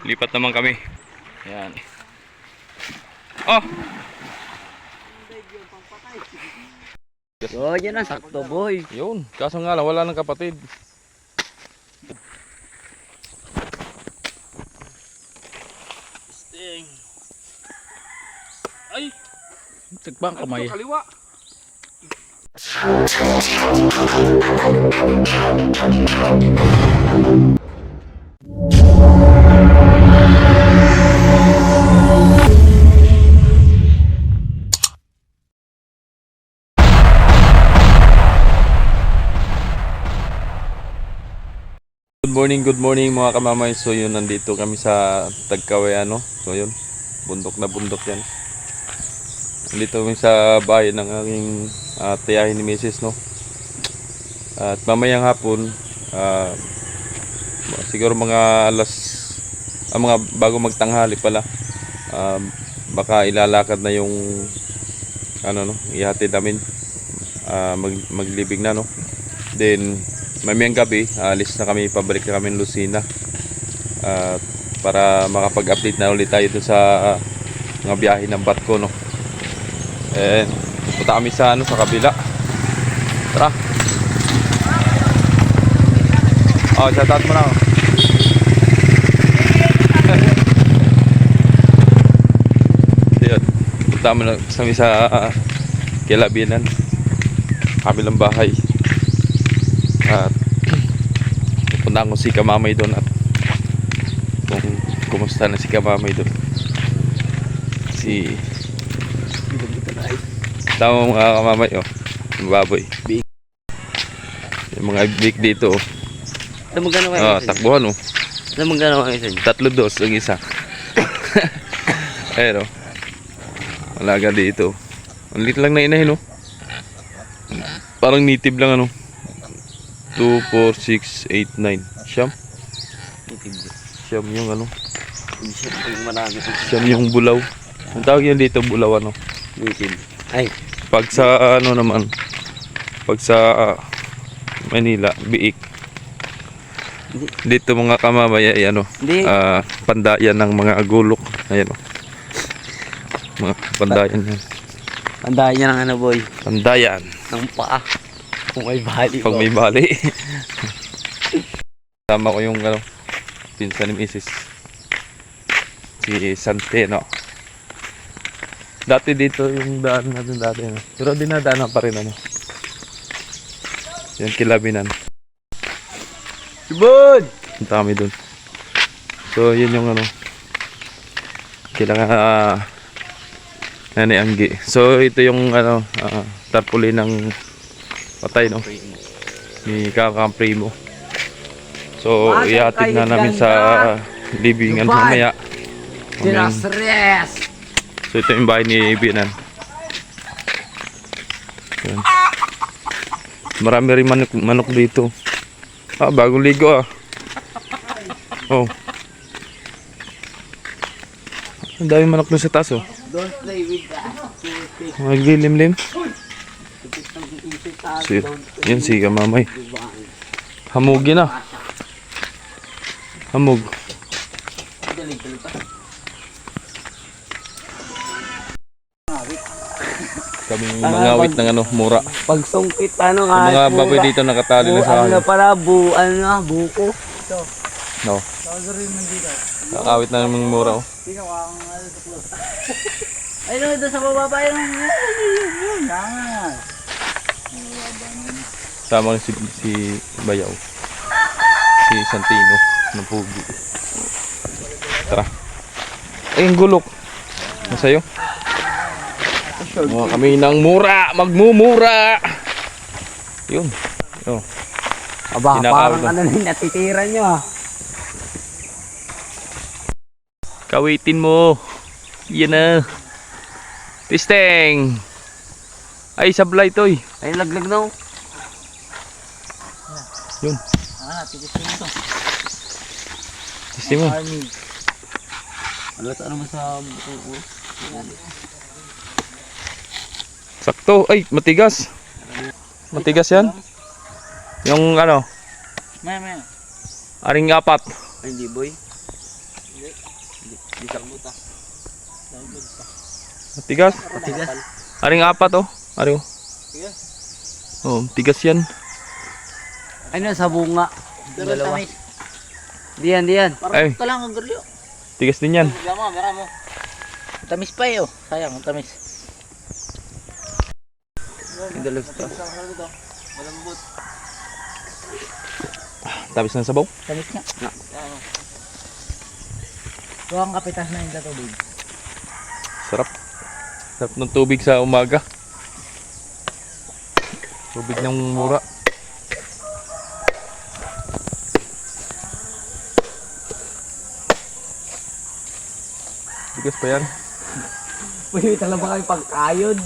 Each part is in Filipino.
Lipat naman kami. Yan. Oh! Oh, yan ang sakto, boy. Yun. Kaso nga lang, wala ng kapatid. Sting. Ay! Tigbang kamay. Kaliwa. Good morning mga kamamay. So yun, nandito kami sa Tagkawayan, no? So yun, bundok na bundok yan. Nandito kami sa bahay ng aking tiyahin ni Mrs., no? At mamayang hapon, siguro mga mga bago magtanghali pala, baka ilalakad na yung ano, no, ihatid namin, maglibing na, no? Then mamayang gabi, alis na kami, pabalik na kami ng Lucena, para makapag-update na ulit tayo dun sa mga biyahe ng barko, no? And punta kami sa sa kabila. Tara. Oh, shoutout mo na. Diyan. Punta kami sa Kilabinan, kabilang bahay. At pupunta ko si Kamamay doon at kung kumusta na si Kamamay doon. Tama mga Kamamay, oh, yung baboy. Yung mga big dito, oh. Alam mo gano'n kayo? Takbuhan, oh. Alam mo gano'n kayo? 3-2 ang isa. Pero malaga dito. Ang lit lang na inahin, oh. Parang native lang, ano. 2, 4, 6, 8, 9. Siyam? Siyam yung ano? Siyam yung bulaw. Ang tawag yun dito, bulaw, ano? Ay. Pag sa ano naman, pag sa Manila, biik. Dito mga kamamay ay ano, pandayan ng mga agulok. Ayan, oh. Mga pandayan yan. Pandayan niya ng ano, boy? Pandayan. Ng paa. Kung may bali. Pag may bali. Tama ko yung ano, pinsan ni Mrs. Si Santeno. Dati dito yung daan natin dati, no? Pero dinadaanan pa rin, ano. Yan, Kilabinan. Sibod! Punta kami dun. So yun yung ano, kailangan Nanay Anggi. So ito yung ano, tarpaulin ng patay, no, ni Kakang Primo. So ihatid na namin sa libingan mamaya. So ito yung bahay ni Binan. Marami rin manok dito. Bagong ligo, ah. Oh. Ang dami manok doon sa taas, oh. Don't play with that. Maglilimlim. So, yun si Kamamay. Hamugin na. Hamog. Kami mangawit ng ano, mura. Pagsungkit, ano Yung mga baboy dito nakatali na sa ano pala, buko. Ito. No. Nakawit na ng mura, oh. Ay, no, ito sa bababa yun. Tama si Bayaw. Si Santino ng Pugi. Tara. Ay, ang gulok. Masa'yo? Mga kami ng mura. Magmumura. Yun. Oh. Aba, Kinakawit parang na. ano na yung natitira nyo, ah. Kawitin mo. Yan na. Tisteng. Ay, sablay to, eh. Ay, laglag na, oh. Yun. Tigistin mo to. Tisteng mo. Ano naman sa buko? Sakto. Ay, matigas. Matigas yan. Yung ano, Maya. aring apat. Ay, hindi, boy. Di sa muta. Tigas. Tigas. Aring apat oh. Ari oh. Tigas. Oh, tigas yan. Ano sa bunga? Dalawa. Diyan, diyan. Ay, Ito lang ang gulyo. tigas din yan. Bera mo. Tamis pa eh oh. Sayang, tamis. Yung dalawa ito. Malambot. Tapos ng sabaw. Tamis nga. Ito ang kapitas na yung tubig. Sarap. Sarap ng tubig sa umaga. Tubig ng mura. Tigas pa yan. Pwede talaga ba kayo pagkayod?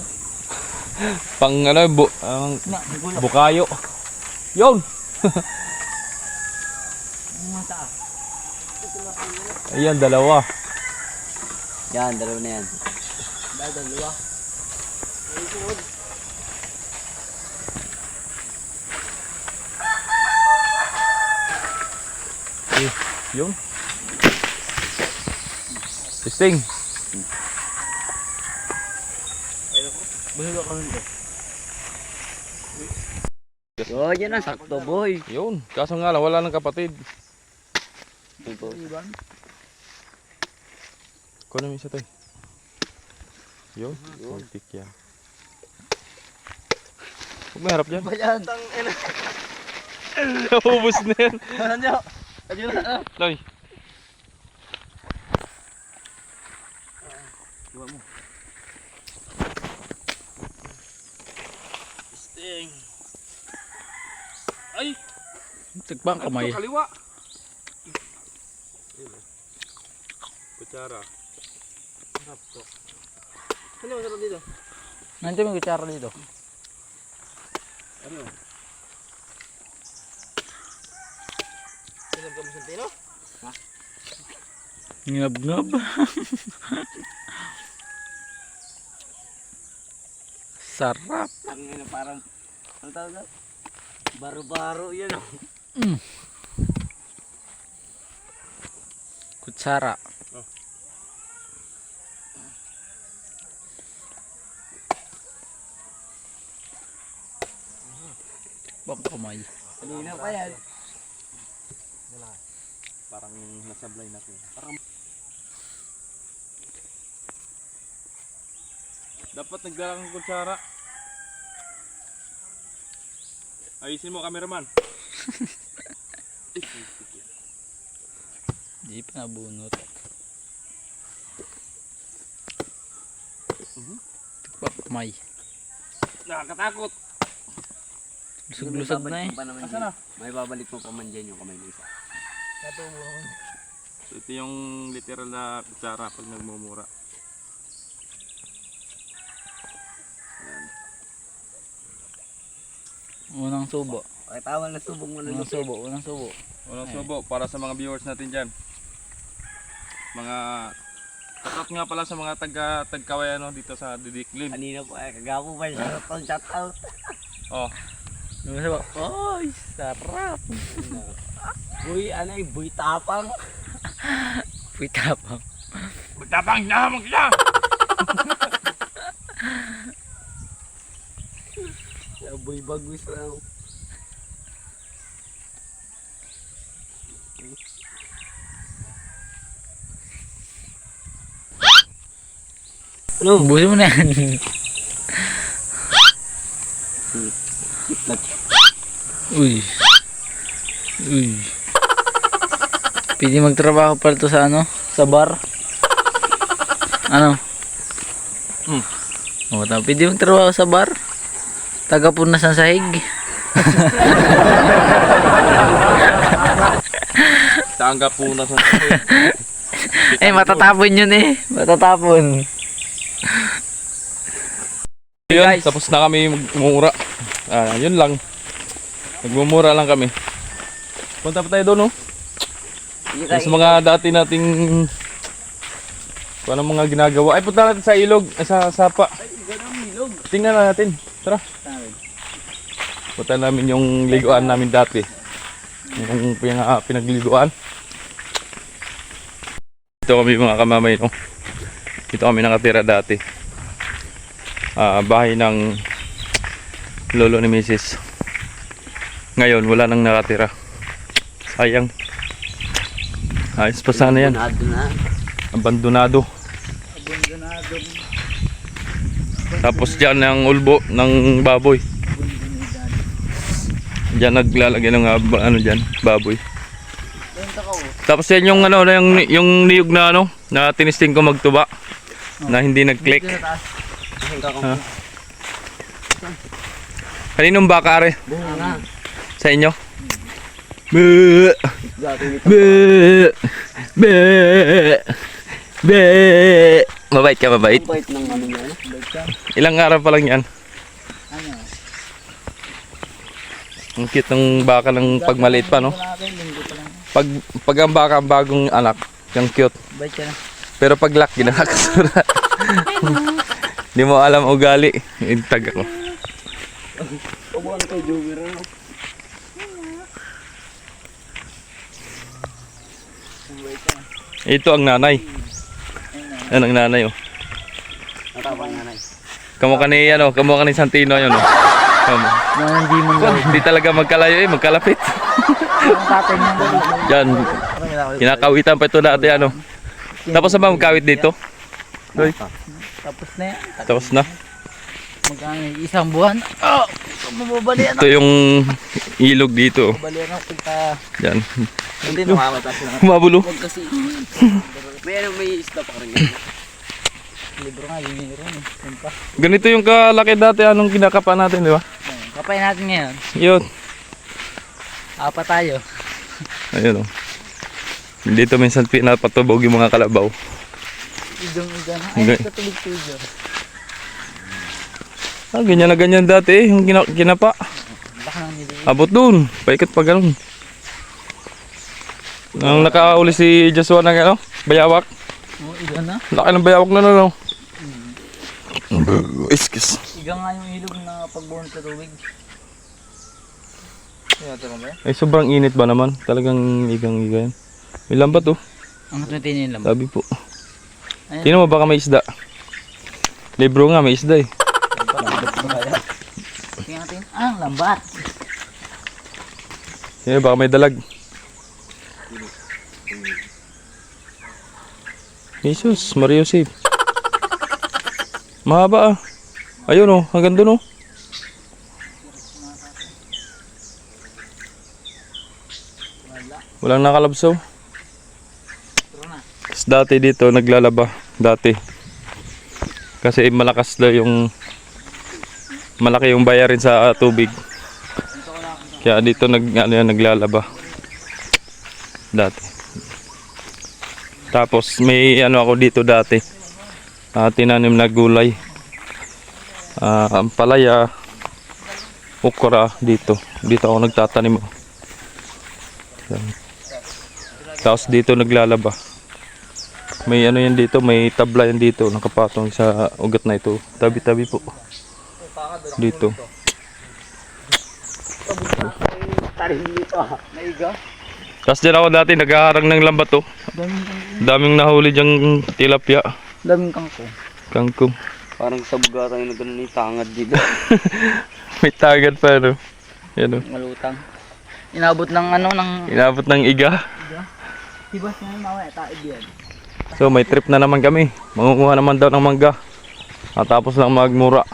Pang ano, bukayo. Yun! Ayan, dalawa. Yan, dalawa na yan. Dalawa. Yun. Testing. Busog ako nito. Oh, yan ang sakto, boy. Yun. Kaso nga lang, wala ng kapatid. Kuha namin isa tayo. Yun. Kontik yan. Huwag may harap dyan. Bayan. Naubos na yan. Ano nyo? Ayun na. Loy. Sting. Ay! Tigbang kamay. Kaliwa. Kutsara. Ano masarap dito? Nandiyan may kutsara dito. Ano? Sinab ka mo sa tino? Ha? Ngab-ngab. Sarap. Ang ina parang, ano tawag na? Baro-baro yan oh. Kutsara. Oh. Bang kamay. Kanina pa yan. Parang nasablay natin. Dapat nagdala ng kutsara. Ayusin mo, cameraman. Di pa nabunot. Tigbang kamay. Nakakatakot. Lusog-lusog na eh. Asan na? May babalik mo pa man dyan yung kamay mo isa. So, ito yung literal na kutsara pag nagmumura. Unang subo. Okay, tama na subong mo na Unang subo. Unang subo. Walang subo para sa mga viewers natin dyan. Mga tatot nga pala sa mga tagkawayano dito sa Didiklim. Kanina po ay kagapo pa siya. Shout out. Oh, Unang subo. Oy, sarap. Boy, ano yung boy tapang? Pita pa. magtapang na magkita! Boy bagus lang. Ano? Ubusin mo na yan. Uy. Uy. Pwede magtrabaho pa ito sa ano? Sa bar? Ano? O, pwede magtrabaho sa bar? Tagapunas ng sahig. Tanggap po na sa... Eh, matatapon yun eh. Matatapon. Yun, tapos na kami magmumura. Yun lang. Nagmumura lang kami. Punta pa tayo doon, no? Sa mga dati nating kung anong mga ginagawa. Ay, punta natin sa ilog, sa sapa. Tingnan na natin. Tara. Punta namin yung liguan namin dati. Yung pinagliguan. dito kami mga kamamay, no? Dito kami nakatira dati. Bahay ng lolo ni Mrs. Ngayon wala nang nakatira. Sayang. Ayos pa sana yan. Abandonado na. Abandonado. Tapos dyan ang ulbo ng baboy. Diyan naglalagay ng ano dyan, baboy. Tapos yan yung ano, yung niyog na ano, na tinisting ko magtuba. Na hindi nag-click. Ha? Kaninong baka are? Sa inyo? Be. Be. Be. Be. Mabait ka, mabait. Bait ng ano niya. Ilang araw pa lang yan? Ang cute ng baka ng pagmaliit pa, no? Pag ang baka ang bagong anak, yung cute. Bait ka na. Pero pag lock, ginakasura. Hindi mo alam ugali. Intag ako. Kabuhan kay Joey rin. Ito ang nanay. Yan ang nanay, oh. Natapang nanay. Kamukha ni, ano, kamukha ni Santino yun, oh. Hindi mo Hindi talaga magkalayo, magkalapit. ang tatay niya. Yan. Kinakawitan pa ito dati, ano. Tapos na ba magkawit dito? Hoy, Tapos na yan. tapos na. Magkano isang buwan. Oh! Mababalian Ito yung ilog dito. Mababalian ako pagka... Yan. Hindi nakamatas na. Mabulo. Huwag kasi. May isda pa rin. Libro nga, yun yun rin. Yun pa. Ganito yung kalaki dati anong kinakapa natin, di ba? Kapain natin ngayon. Yun. Apat tayo. Ayun, oh. Dito minsan pinapatubog yung mga kalabaw. Idong-iga na. Okay. Ay, katulog-tulog. Ganyan na ganyan dati, yung kinapa. Baka nang niliit. Abot dun. Paikot pa ganun. Nang nakauli si Joshua ng ano, bayawak. Oh, iga na. Laki ng bayawak na no. Excuse. Iga nga yung ilog na pagbuhon sa tubig. Kaya ito ba? Ay sobrang init ba naman? Talagang igang-iga yan. May lambat oh. Ang natutinin lang. Sabi po. Ayan. Tingnan mo baka may isda. Libro nga may isda eh. Tingnan natin. Ah, lambat. Tingnan baka may dalag. Jesus, Mario Save. Mahaba ah. Ayun oh, hanggang dun oh. Walang nakalabsaw. Kasi dati dito naglalaba. Dati. Kasi malakas daw yung malaki yung bayarin sa tubig. Kaya dito naglalaba. Dati. Tapos may ano ako dito dati. Tinanim na gulay. Ampalaya, okra dito. Dito ako nagtatanim. Yan. Tapos dito naglalaba. May ano yan dito, may tabla yan dito nakapatong sa ugat na ito. Tabi-tabi po. Dito. Tarim dito ah. Naiga. Tapos dyan ako dati naghaharang ng lambat oh. Daming nahuli dyang tilapia. Daming kangko. Kangkong. Parang sa bugatan yung gano'n yung tangad dito. May tagad pa no. Yan oh. Malutang. Inabot ng ano ng... Inabot ng iga. Tibas nga yung mamaya, taib yan. So may trip na naman kami. Mangunguha naman daw ng mangga. At tapos lang magmura.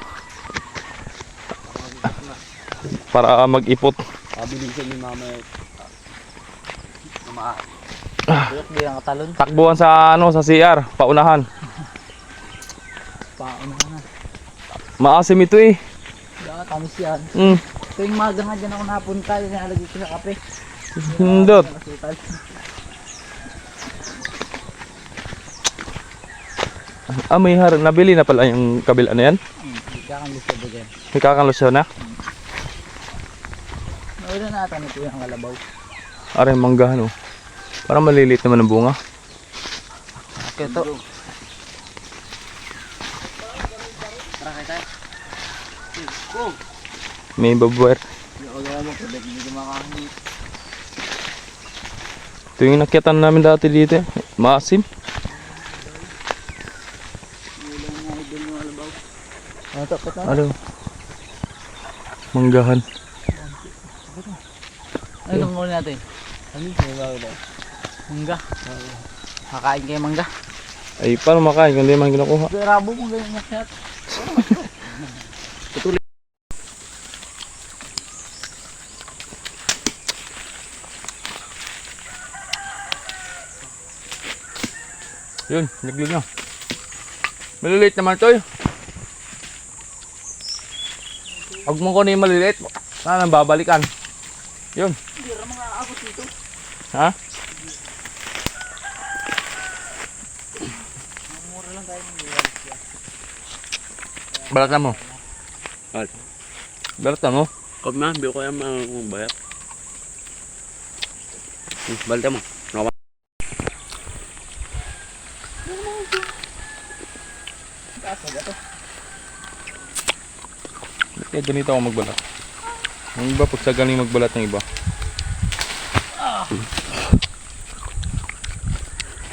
Para mag-ipot. Pabilisan ni mama. Bulok di ang katalon. Takbuhan sa ano sa CR, paunahan. Paano na. Maasim ito eh. Kaya tamis yan. Mm. Tuwing maga nga dyan ako napunta, nilalagay ko sa kape. Hindot. Nasutal. May nabili na pala yung kabila na yan. Kakanlis ka ba dyan? May kakanlusyo na. Nawala na ata nito yung kalabaw. Aray manggahan oh. Parang maliliit naman ang bunga. Okay to. Tara kayo tayo. Kung! May babuwer. Wala mo, pwede hindi kumakain. Ito yung nakyatan namin dati dito eh. Maasim. Ano? Manggahan. Ano itong ulit natin? Ano yung mga Mangga. Kakain kayo mangga. Ay, paano makain kung hindi man kinukuha? Rabo mo ganyan masyat. Yun, naglig na. Maliliit naman ito eh. Huwag mo kunin yung maliliit. Sana babalikan. Yun. Hindi rin mga abot dito. Ha? Mura lang tayo ng Balatan mo. Al. Balatan mo. Kami man, biyo ko yung mga bayat. Balta mo. Kaya ganito ako magbalat. Ang iba pag sa galing magbalat ng iba.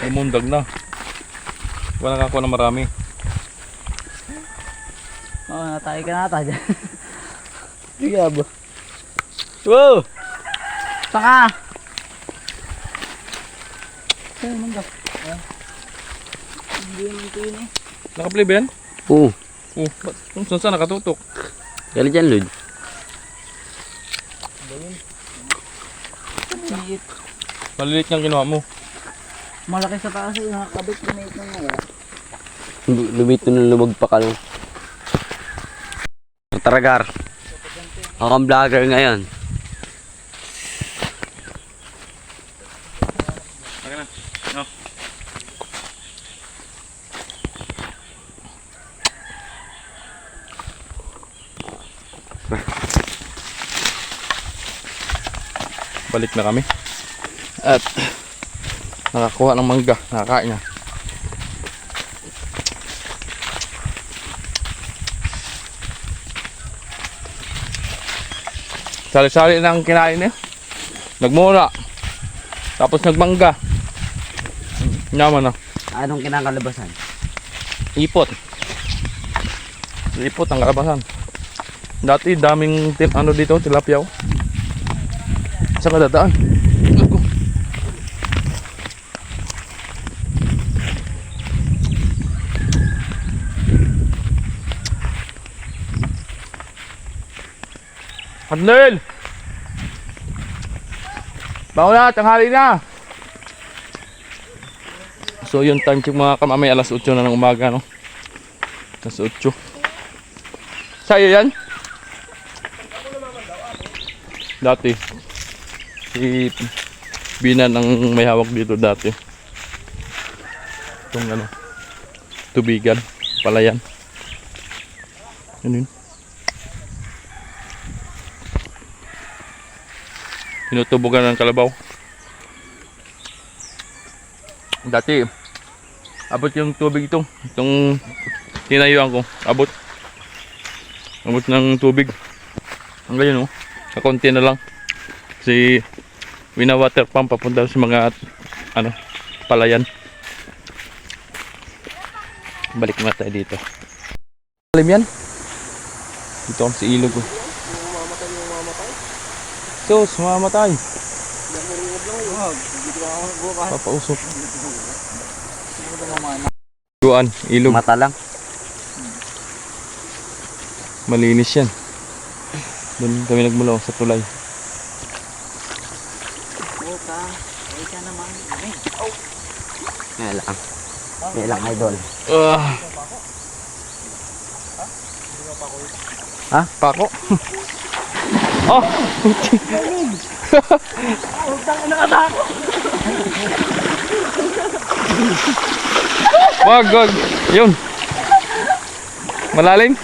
Ay mundag na. Wala nakakuha na marami. Oo, natay ka na tayo. Sige ba? Wow! Saka! Ay, mangga. Hindi naman ito yun eh. Nakaplay ba yan? Oo. Oh, ba't kung saan saan nakatutok? Gali dyan, Lud. Maliit. Maliliit niyang kinuha mo. Malaki sa taas eh. Nakakabit ko na ito nga. Lumito na lumag pa ka lang. Taragar. Ako ang vlogger ngayon. Okay na. No. Balik na kami. At nakakuha ng mangga. Nakakain na. Sali-sali na ang kinain niya. Nagmura. Tapos nagmangga. Yaman na. Anong kinakalabasan? Ipot. Ipot ang kalabasan. Dati daming ano dito, tilapia. Oh. Saan ka dadaan? Ako. Hadlil! Bango na, tanghali na! So yung time check mga kamamay, alas 8 na ng umaga, no? Alas 8. Sa'yo yan? Dati. Si Binan ang may hawak dito dati. Itong ano, tubigan, palayan. Ano yun? Tinutubugan ng kalabaw. Dati, abot yung tubig ito. Itong tinayuan ko, abot. Abot ng tubig. Ang ganyan, oh. Kakunti na lang. Kasi wina-water pump papunta sa mga ano, palayan. Balik na tayo dito. Alam yan? Dito ako sa ilog, oh. Sus, mamamatay. Papausok. Luan, ilog. Mata lang. Malinis yan. Doon kami nagmula sa tulay. Buka. Ay ka naman. Ngayon lang. Ngayon lang, idol. Ha? Pako? Oh! Wag, wag. Yun. Malalim.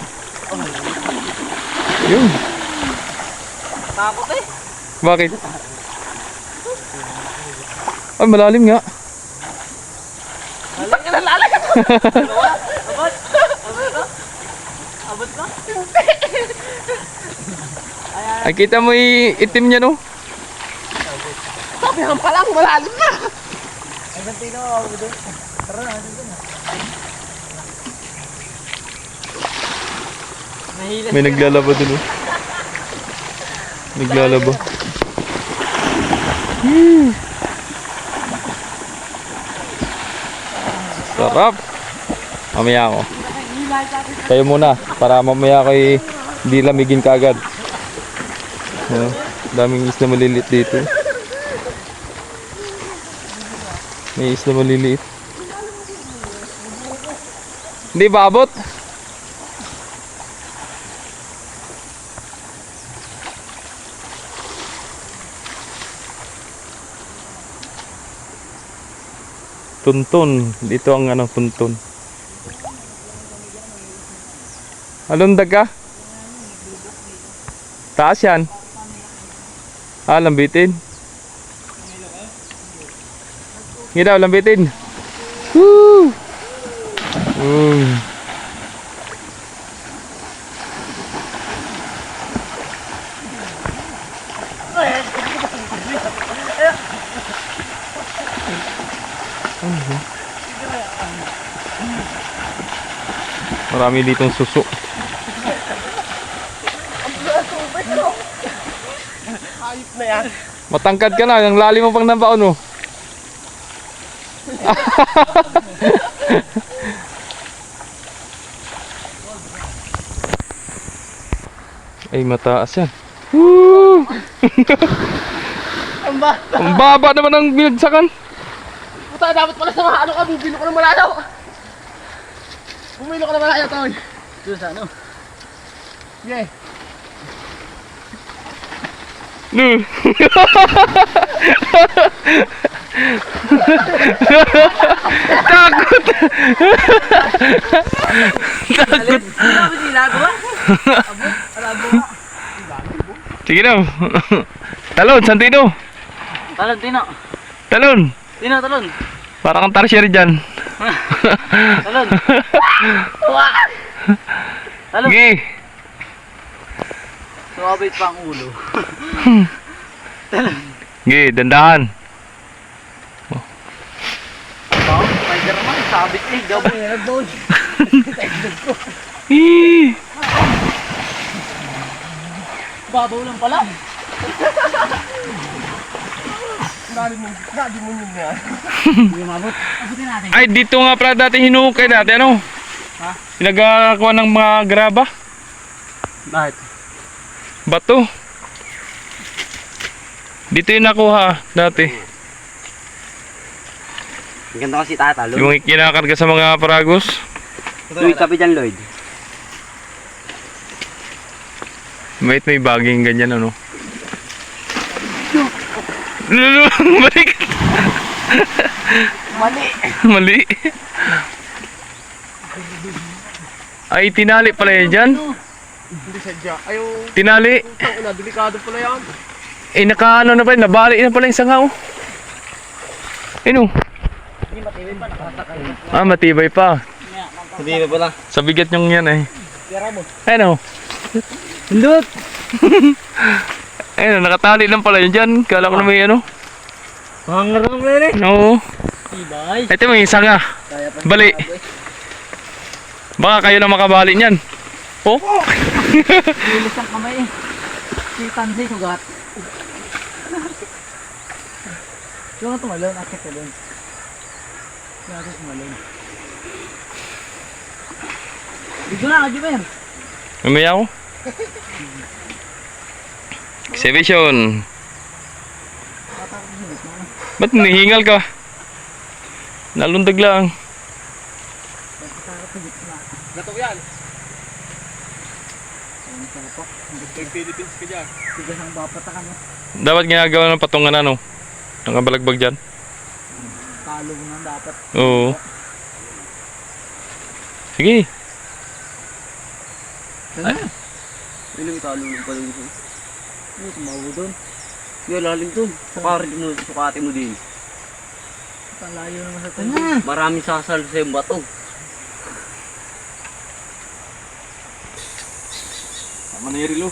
Yun. Takot eh. Bakit? Ay, malalim nga. Lalag ka na, lalag ka. Abot. Abot ka. Abot ka. Ay, kita mo itim niya, no? Sabi naman pala, malalim na. Ay, Santino, ako doon. Tara na, doon na. Nahilas May naglalaba dun oh. Naglalaba. Sarap. Mamaya ako. Kayo muna para mamaya ko hindi lamigin kaagad. Daming isda maliliit dito. May isda maliliit. Hindi ba abot? Tuntun. Dito ang ano, tuntun. Alundag ka? Taas yan. Ah, lambitin. Hindi daw, lambitin. Woo! Marami ditong suso. Ayop na yan. Matangkad ka na, ang lalim mo pang nabaon oh. Ay, mataas yan. Woo! Ang baba naman ang binagsakan. Puta, dapat pala sa mga ano ka, bubilo ko ng malayo. Bumilo ko ng malayo, Toy. Doon sa ano? Yeah. No. Takot. Takot. Ano ba ginagawa? Alabo nga. Sige daw. Talon, Santino. Talon, Tino. Talon. Tino, talon. Para kang tertiary dyan. Talon. Talon. Sige. Sumabit pa ang ulo. Sige, dandahan. Oh, Spider-Man, sabit eh. Gabo yan ang doon. Hii. Babaw lang pala. Dali mo yun yan. Hindi umabot. Abutin natin. Ay, dito nga pala dati hinukay dati, ano? Ha? Pinagakuha ng mga graba. Bakit? Bato. Dito yung nakuha dati. Ang ganda kasi tata, Lloyd. Yung kinakarga sa mga paragos. Lloyd, kape dyan, Lloyd. May baging ganyan, ano? Balik. Mali. Mali. Ay, tinali pala yan dyan. Hindi sadya. Ayaw. Tinali. Putang ina, delikado pala yan. Eh, nakaano na pala, nabali na pala yung sanga, oh. Ano? Hindi matibay pa, nakasakay. Ah, matibay pa. Hindi na pala. Sa bigat yung yan, eh. Tira mo. Ano? Hindot! Ayun, nakatali lang pala yun dyan. Kala ko na may ano. Hangar lang rin eh. No. Ibay. Ito may sanga. Kaya pa Bali. Baka kayo lang makabali niyan. Oh? Lilis ang kamay eh. Si Tansay sugat. Yung nga tumalon, akit ka dun. Yung nga tumalon. Dito na, Kajimer. Mamaya ako. Exhibition. Ba't nihingal ka? Nalundag lang. Gato yan. Nag-Philippines ka dyan. Tigas ang bapatakan mo. Dapat ginagawa ng patungan ano? Nakabalagbag dyan. Talo mo na dapat. Oo. Sige. Ay. Yun yung talo mo pala dito. Ano, tumawo doon. Yung lalim doon. Sukati mo din. Palayo naman sa tayo. Maraming sasal sa yung bato. Tama na yung relo.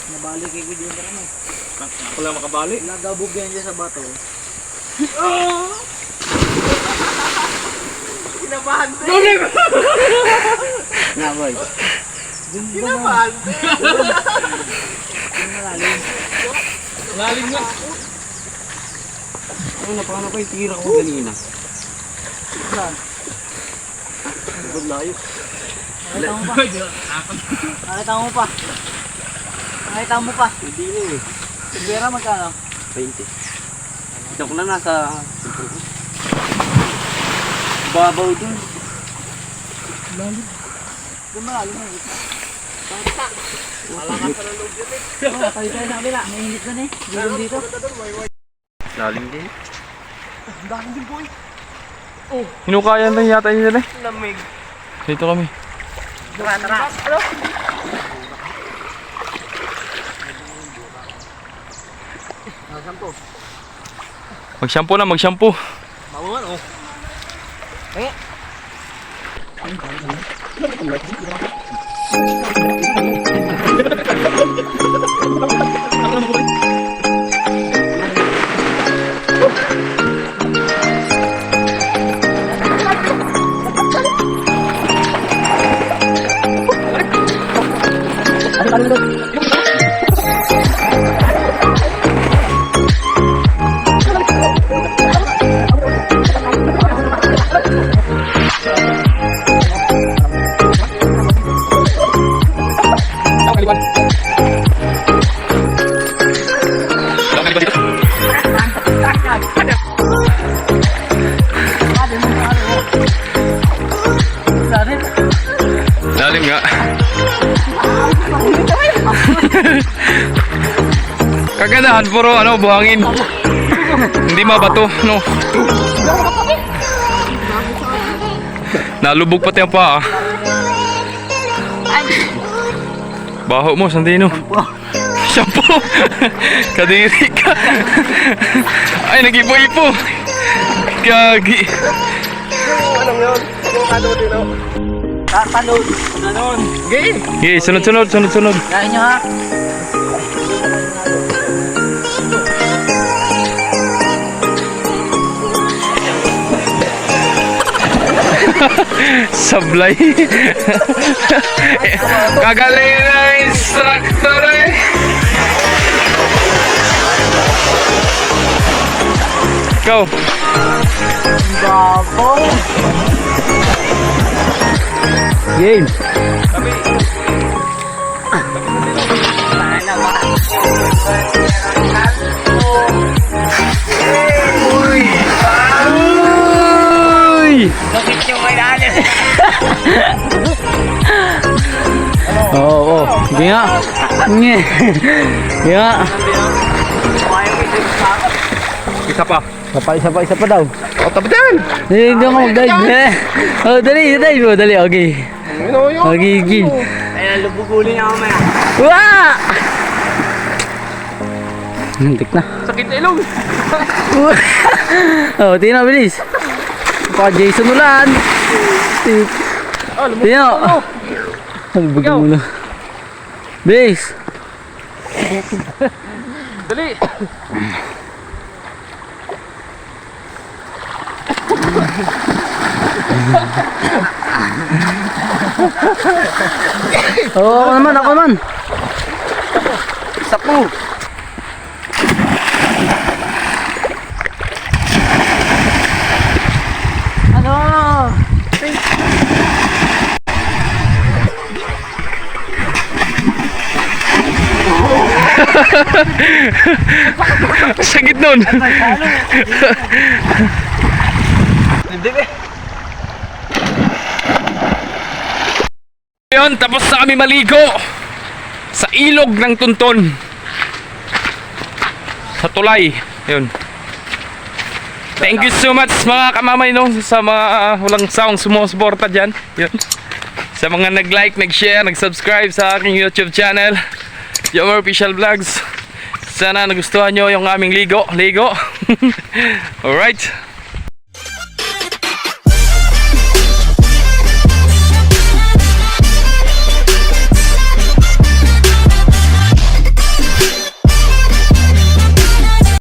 Nabali kay Gideon ka naman. Ako lang makabali. Nagabog yan dyan sa bato. Kinabahan sa'yo. Nga boy. Kinabahan. Lalim nga. Ano na paano ko yung tira ko ganina? Saan? Ang layo. Nakita mo pa. Nakita mo pa. Nakita mo pa. Hindi na eh. Silvera magkano? 20. Joke na nasa... Babaw dun. Doon malalim na eh. Malakas pa ng loob yun eh. Oo, tayo tayo sa kabila. May init dun eh. Gilong dito. Lalim din. Ang dami din boy. Hinukayan lang yata nila eh. Lamig. Dito kami. Tara, tara. Ano? Sampo. Mag-shampoo na, mag-shampoo. Mamuhan oh. Eh. Lalim nga. Kagandahan, puro ano, buhangin. Hindi mabato, no. Nalubog pati ang paa. Baho mo, Sandino. Shampoo. Kadiri ka. Ay, nag-ipo-ipo. Gagi. Anong yun? Yung ano din oh. Tatalon. Tatalon. Gay. Okay, sunod-sunod, sunod-sunod. Lain nyo ha. Sablay. Kagaling na instructor eh. Go. Babo. Game. Uy. Bakit yung may lalim? Oo, hindi nga. Hindi nga. Isa pa. Isa pa daw. O, tapos yan. Hindi ako mag-dive. Oh, dali, dive mo. Dali, okay. Okay, game. Ay, lubugulin niya mamaya. Wah! Hintik na. Sakit na ilong. Oh, tingnan, bilis. Baka Jason ulan. Tingnan. Halbog mo na. Bilis. Dali. Oo, ako naman. Sapo. Ano? Sakit nun. Hindi eh. Yun, tapos na kami maligo sa ilog ng Tunton. Sa tulay. Yun. Thank you so much mga kamamay no sa mga walang sawang sumusuporta dyan. Yun. Sa mga nag-like, nag-share, nag-subscribe sa aking YouTube channel, Jomar Official Vlogs. Sana nagustuhan nyo yung aming ligo. Alright.